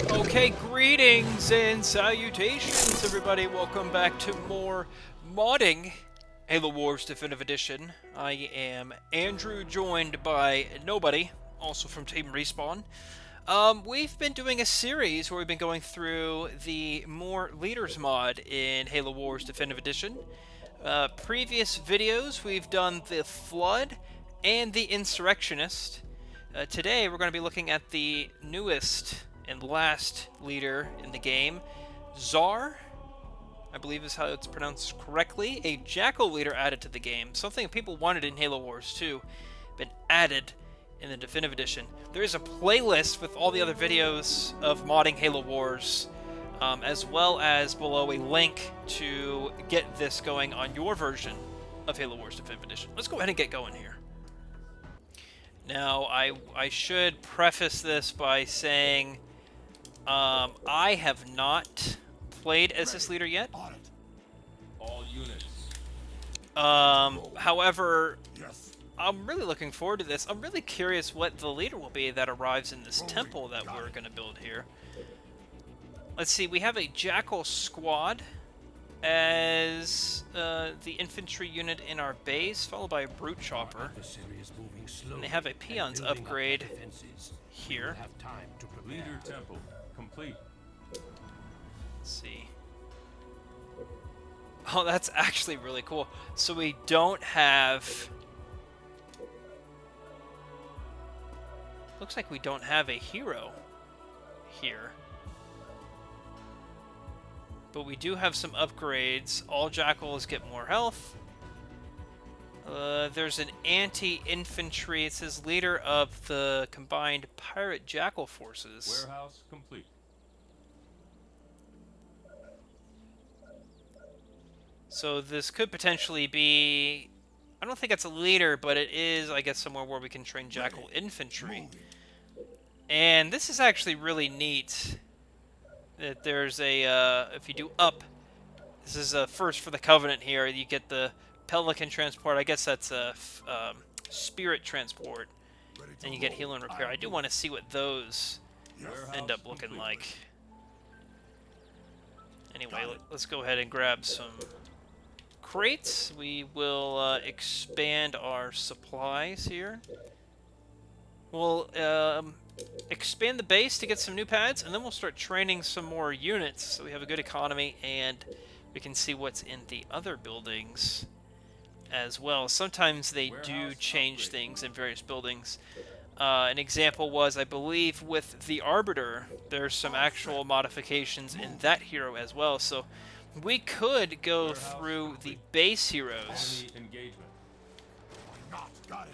Okay, greetings and salutations, everybody. Welcome back to more modding Halo Wars Definitive Edition. I am Andrew, joined by Nobody, also from Team Respawn. We've been doing a series where we've been going through the More Leaders mod in Halo Wars Definitive Edition. Previous videos, we've done the Flood and the Insurrectionist. Today, we're going to be looking at the newest and last leader in the game, Czar, I believe is how it's pronounced correctly, a Jackal leader added to the game, something people wanted in Halo Wars 2, been added in the Definitive Edition. There is a playlist with all the other videos of modding Halo Wars, as well as below a link to get this going on your version of Halo Wars Definitive Edition. Let's go ahead and get going here. Now, I should preface this by saying I have not played as this leader yet. All units. However, I'm really looking forward to this. I'm really curious what the leader will be that arrives in this temple that we're going to build here. Let's see, we have a Jackal squad as the infantry unit in our base, followed by a Brute Chopper. And they have a Peons upgrade here. Leader temple complete. Let's see. Oh, that's actually really cool. So we don't have... Looks like we don't have a hero here. But we do have some upgrades. All Jackals get more health. There's an anti-infantry. It says leader of the combined pirate Jackal forces. Warehouse complete. So this could potentially be... I don't think it's a leader, but it is, I guess, somewhere where we can train Jackal infantry. And this is actually really neat. That there's a, if you do up, this is a first for the Covenant here. You get the Pelican transport. I guess that's a Spirit transport. And you get heal and repair. I do want to see what those end up looking like. Anyway, let's go ahead and grab some crates. We will expand our supplies here. We'll expand the base to get some new pads, and then we'll start training some more units so we have a good economy and we can see what's in the other buildings as well. Sometimes they do change things in various buildings. An example was, I believe, with the Arbiter, there's some actual modifications in that hero as well. So we could go through the base heroes.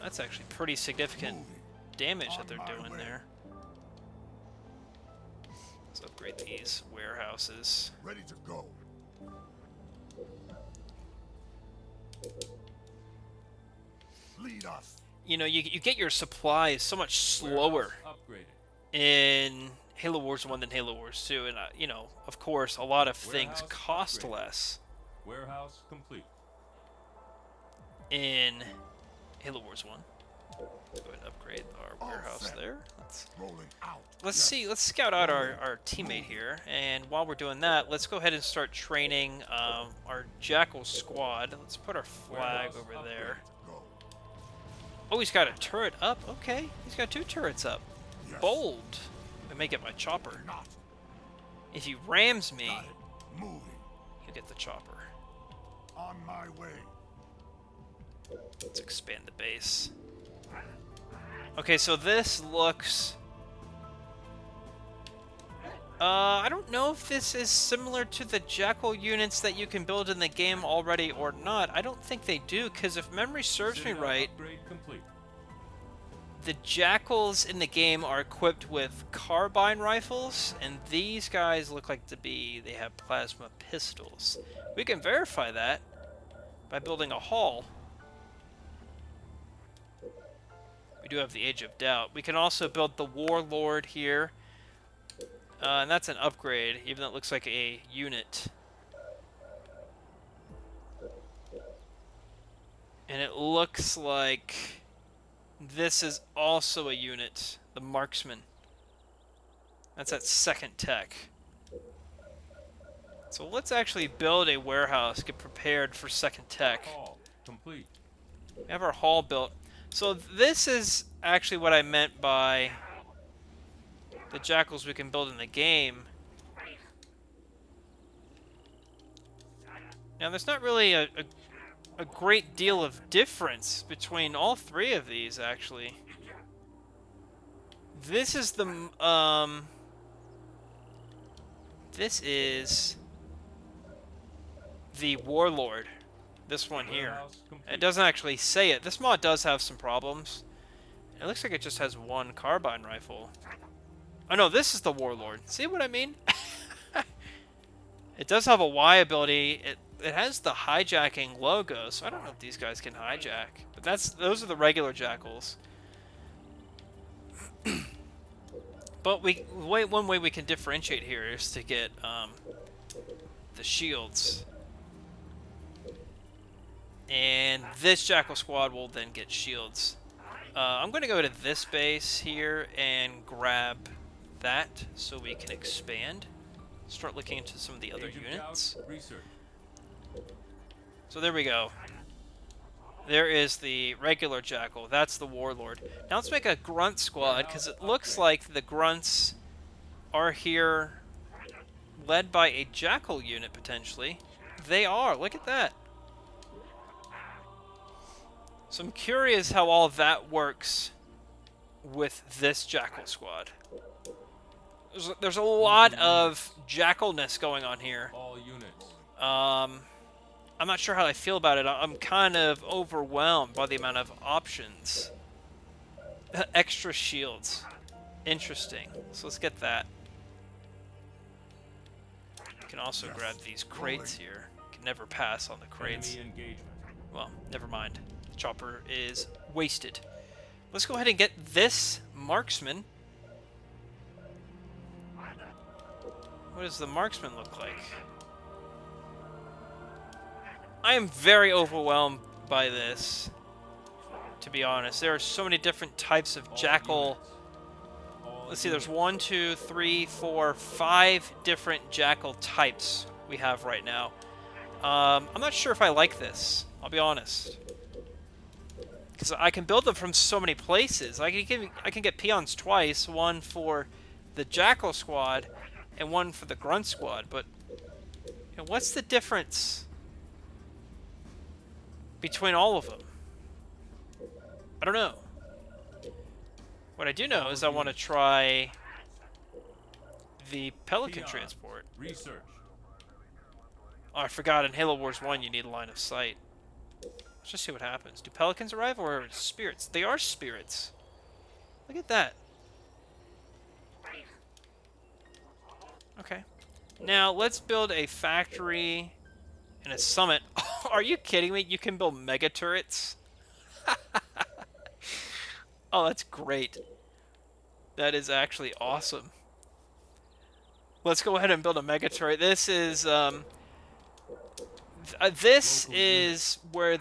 That's actually pretty significant damage that they're doing there. Let's upgrade these warehouses. Ready to go. Lead us. You know, you get your supplies so much slower in Halo Wars 1 than Halo Wars 2, and you know, of course, a lot of things cost less Warehouse complete. in Halo Wars 1. Let's go ahead and upgrade our warehouse there. Let's see, let's scout out our teammate here, and while we're doing that, let's go ahead and start training our Jackal squad. Let's put our flag over there. Oh, he's got a turret up. Okay, he's got 2 turrets up. Bold. I may get my chopper. If he rams me, he'll get the chopper. On my way. Let's expand the base. Okay, so this looks... I don't know if this is similar to the Jackal units that you can build in the game already or not. I don't think they do, because if memory serves me right, the Jackals in the game are equipped with carbine rifles, and these guys look like they have plasma pistols. We can verify that by building a hall. We do have the Age of Doubt. We can also build the Warlord here. And that's an upgrade, even though it looks like a unit. And it looks like this is also a unit, the Marksman. That's at second tech. So let's actually build a warehouse, get prepared for second tech. Hall complete. We have our hall built. So this is actually what I meant by the jackals we can build in the game. Now there's not really a great deal of difference between all three of these, actually. This is the, this is the Warlord. This one here. Warehouse complete. It doesn't actually say it. This mod does have some problems. It looks like it just has one carbine rifle. Oh no, this is the Warlord. See what I mean? It does have a Y ability. It has the hijacking logo, so I don't know if these guys can hijack. But those are the regular jackals. But one way we can differentiate here is to get the shields. And this jackal squad will then get shields. I'm going to go to this base here and grab that so we can expand. Start looking into some of the other Age of units. doubt, research. So there we go. There is the regular jackal. That's the warlord. Now let's make a grunt squad, because it looks like the grunts are here led by a jackal unit, potentially. They are. Look at that. So I'm curious how all of that works with this jackal squad. There's a lot of jackalness going on here. All units. I'm not sure how I feel about it. I'm kind of overwhelmed by the amount of options. Extra shields. Interesting. So let's get that. You can also grab these crates here. Can never pass on the crates. Enemy engagement. Well, never mind. The chopper is wasted. Let's go ahead and get this marksman. What does the marksman look like? I am very overwhelmed by this, to be honest. There are so many different types of jackal. Let's see, there's 1, 2, 3, 4, 5 different jackal types we have right now. I'm not sure if I like this, I'll be honest. Because I can build them from so many places. I can get peons twice, one for the jackal squad and one for the grunt squad, but you know, what's the difference between all of them? I don't know. What I do know is I want to try the Pelican Peon. transport. Research. Oh, I forgot, in Halo Wars 1 you need a line of sight. Let's just see what happens. Do pelicans arrive or spirits? They are spirits. Look at that. Okay. Now, let's build a factory and a summit. Are you kidding me? You can build mega turrets? Oh, that's great. That is actually awesome. Let's go ahead and build a mega turret. This is where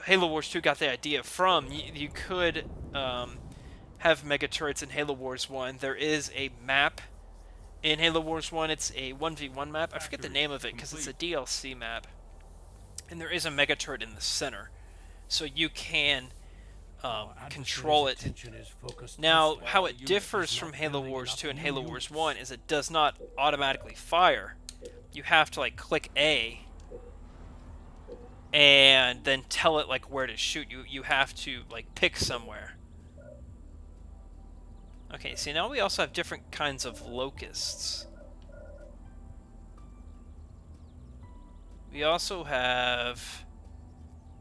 Halo Wars 2 got the idea from. You could have mega turrets in Halo Wars 1. There is a map in Halo Wars 1. It's a 1v1 map. I forget the name of it because it's a DLC map. And there is a mega turret in the center. So you can control it. Now, how it differs from Halo Wars 2 and Halo Wars 1 is it does not automatically fire. You have to, like, click A and then tell it, like, where to shoot. You have to, like, pick somewhere. Okay, see, now we also have different kinds of locusts. We also have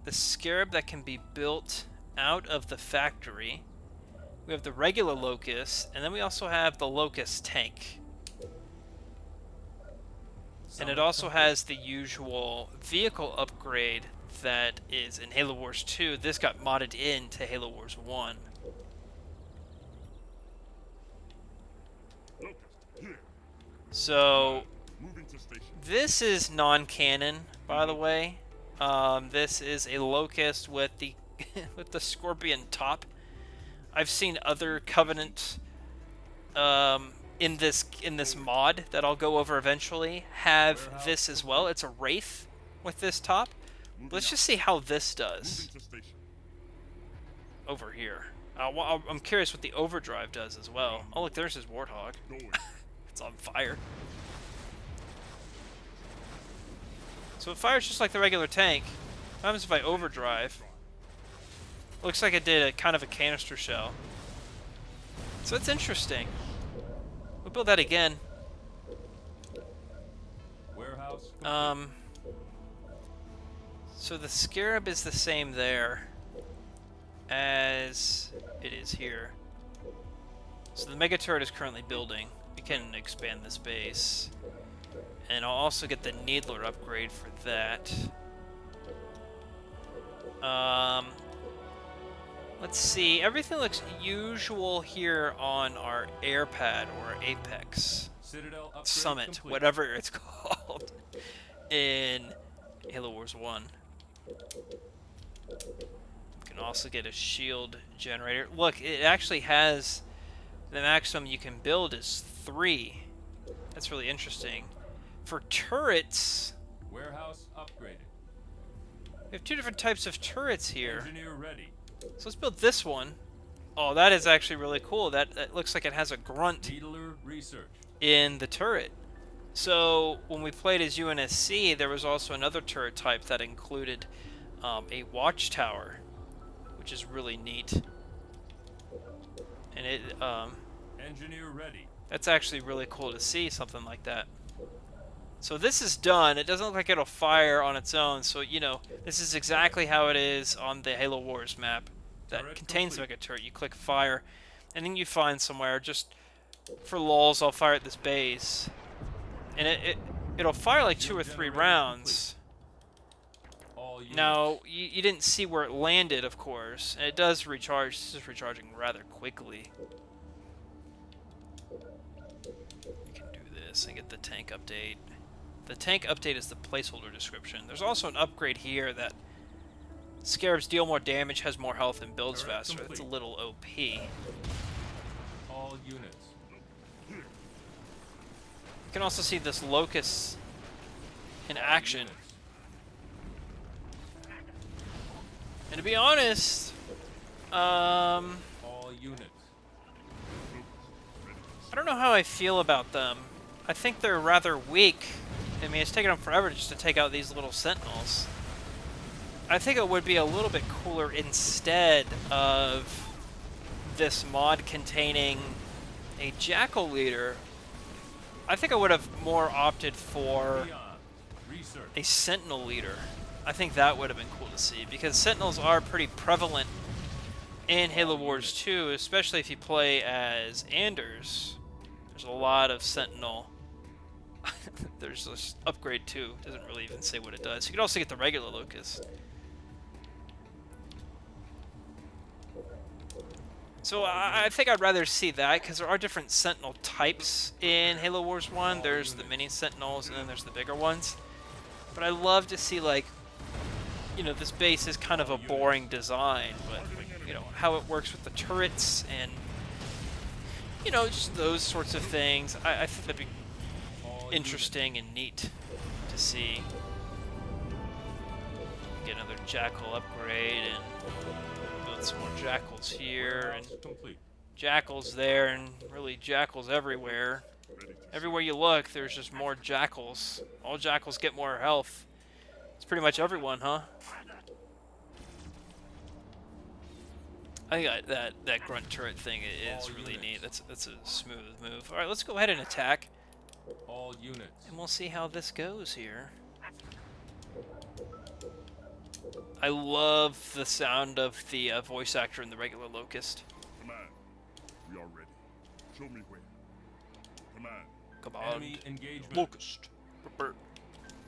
the scarab that can be built out of the factory. We have the regular locust, and then we also have the locust tank. And it also has the usual vehicle upgrade that is in Halo Wars 2. This got modded into Halo Wars 1. So, this is non-canon, by the way. This is a locust with the with the scorpion top. I've seen other Covenant in this mod that I'll go over eventually have Warehouse this as well. It's a wraith with this top. Let's just see how this does Moving to station. over here. I'm curious what the overdrive does as well. Oh look, there's his warthog. Going. It's on fire. So it fires just like the regular tank. What happens if I overdrive? Looks like it did a kind of a canister shell. So it's interesting. We'll build that again. Warehouse complete. So the Scarab is the same there as it is here. So the Mega Turret is currently building. We can expand this base. And I'll also get the Needler upgrade for that. Let's see. Everything looks usual here on our air pad or Apex Citadel upgrade Summit, complete. whatever it's called, in Halo Wars 1. You can also get a shield generator. Look, it actually has the maximum you can build is 3. That's really interesting. For turrets, Warehouse upgraded. we have 2 different types of turrets here. Engineer ready. So let's build this one. Oh, that is actually really cool. That looks like it has a grunt Needler research. in the turret. So when we played as UNSC, there was also another turret type that included a watchtower, which is really neat. And it Engineer ready. that's actually really cool to see something like that. So this is done. It doesn't look like it'll fire on its own. So, you know, this is exactly how it is on the Halo Wars map that Turret contains complete. Mega Turret. You click fire, and then you find somewhere. Just for lulz, I'll fire at this base. And it'll fire like 2 or 3 Generator rounds. All units. Now, you didn't see where it landed, of course. And it does recharge. This is recharging rather quickly. You can do this and get the tank update. The tank update is the placeholder description. There's also an upgrade here that Scarabs deal more damage, has more health, and builds Turret faster. That's a complete. little OP. All units. You can also see this Locust in All action. units. And to be honest, All units. I don't know how I feel about them. I think they're rather weak. I mean, it's taken them forever just to take out these little sentinels. I think it would be a little bit cooler instead of this mod containing a Jackal leader. I think I would have more opted for Beyond. Research. a Sentinel leader. I think that would have been cool to see, because Sentinels are pretty prevalent in Halo Wars 2, especially if you play as Anders. There's a lot of Sentinel. There's this upgrade too. Doesn't really even say what it does. You can also get the regular Locust. So I think I'd rather see that, because there are different Sentinel types in Halo Wars 1. There's the mini Sentinels, and then there's the bigger ones. But I love to see, like, you know, this base is kind of a boring design, but, you know, how it works with the turrets and, you know, just those sorts of things. I think that'd be All interesting and neat to see. Get another Jackal upgrade and build some more Jackals here, and units. Complete. Jackals there, and really Jackals everywhere. Everywhere you look, there's just more Jackals. All Jackals get more health. It's pretty much everyone, huh? I think that grunt turret thing is All really neat. units. That's a smooth move. All right, let's go ahead and attack, All units. and we'll see how this goes here. I love the sound of the voice actor in the regular Locust. Command. We are ready. Show me where. Command. Come on, Enemy engagement. Locust. Brr.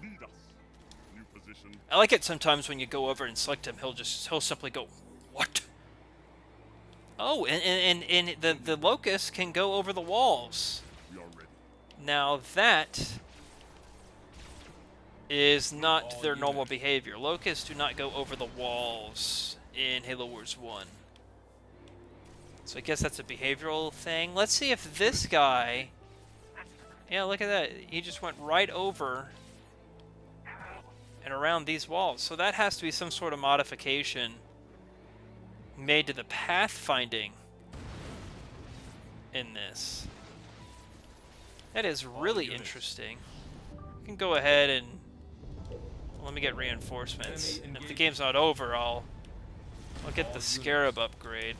Lead us. New position. I like it sometimes when you go over and select him, he'll simply go, "What?" Oh, and the Locust can go over the walls. We are ready. Now that is not All their normal units. behavior. Locusts do not go over the walls in Halo Wars 1. So I guess that's a behavioral thing. Let's see if this guy Yeah, look at that. He just went right over and around these walls. So that has to be some sort of modification made to the pathfinding in this. That is really interesting. You can go ahead and let me get reinforcements. And if the game's not over, I'll get the Scarab upgrade,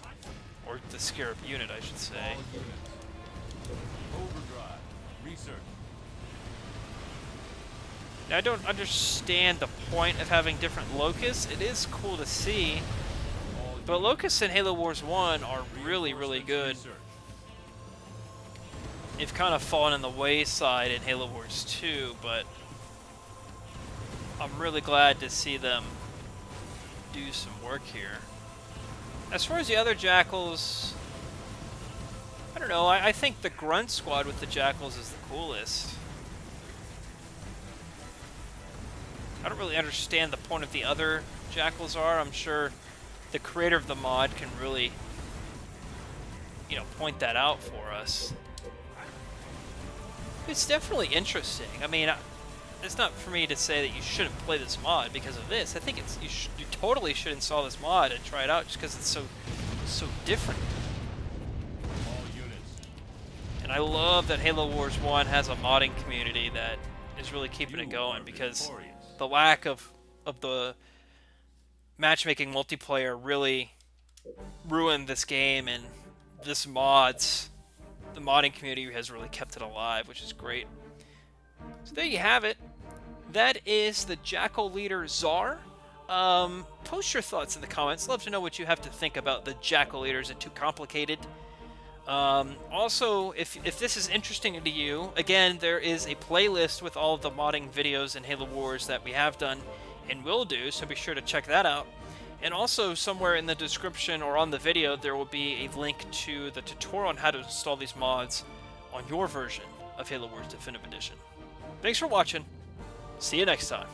or the Scarab unit, I should say. All units. Overdrive. Research. Now, I don't understand the point of having different locusts. It is cool to see, but locusts in Halo Wars 1 are really, really good. Research. They've kind of fallen in the wayside in Halo Wars 2, but I'm really glad to see them do some work here. As far as the other Jackals, I don't know, I think the Grunt Squad with the Jackals is the coolest. I don't really understand the point of the other Jackals are. I'm sure the creator of the mod can really, you know, point that out for us. It's definitely interesting. I mean, it's not for me to say that you shouldn't play this mod because of this. I think it's you totally should install this mod and try it out just because it's so different. All units. And I love that Halo Wars 1 has a modding community that is really keeping it going, because the lack of the matchmaking multiplayer really ruined this game, and this the modding community has really kept it alive, which is great. So there you have it. That is the Jackal leader Czar. Post your thoughts in the comments. Love to know what you have to think about the Jackal leader. Is it too complicated? Also, if this is interesting to you, again, there is a playlist with all of the modding videos in Halo Wars that we have done and will do, so be sure to check that out. And also, somewhere in the description or on the video, there will be a link to the tutorial on how to install these mods on your version of Halo Wars Definitive Edition. Thanks for watching. See you next time.